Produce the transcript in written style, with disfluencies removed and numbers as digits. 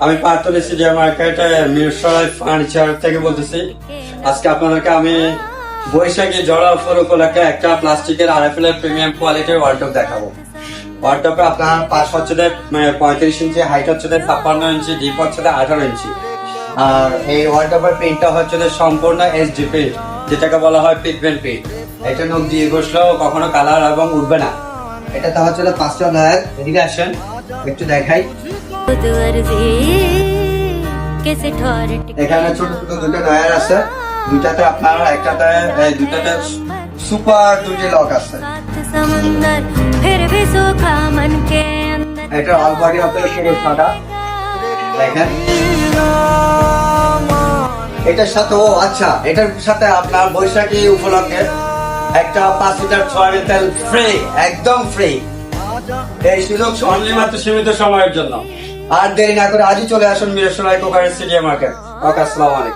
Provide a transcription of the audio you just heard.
আমি পার্থলী সিডিয়া market Mirsarai furniture থেকে বলতেছি। আজকে আপনাদেরকে আমি বৈশাখী জড়া অফার উপলক্ষে একটা প্লাস্টিকের RFL প্রিমিয়াম কোয়ালিটির ওয়ার্ডরোব দেখাবো। ওয়ার্ডরোবে আপনার পাশ হচ্ছে 35 ইঞ্চি, হাইট হচ্ছে 56 ইঞ্চি, ডিপ হচ্ছে 18 ইঞ্চি। আর এই ওয়ার্ডরোবের প্রিন্টটা হচ্ছে সম্পূর্ণ HDP, যেটাকে বলা হয় পিগমেন্ট প্রিন্ট। এটা নখ দিয়ে বসলেও কখনো কালার এবং উঠবে না। এটাতে হচ্ছে 5টা লেয়ার। এদিকে আসেন একটু দেখাই। এখানে ছোট ছোট দুটো লেয়ার আছে, দুটাতে আপনার দুটাতে সুপার দুটি লক আছে। এটা অল বডি আপনার পুরো সাদা দেখেন। এটার সাথে আচ্ছা, এটার সাথে আপনার বৈশাখী উপলক্ষে একটা 5 লিটার সয়াবিন তেল ফ্রি, একদম ফ্রি। এই সুযোগ অনলি মাত্র সীমিত সময়ের জন্য। আর দেরি না করে আজই চলে আসুন মিরসরাই কোকারের সিডিয়া মার্কেট। ওকে, আসসালামু আলাইকুম।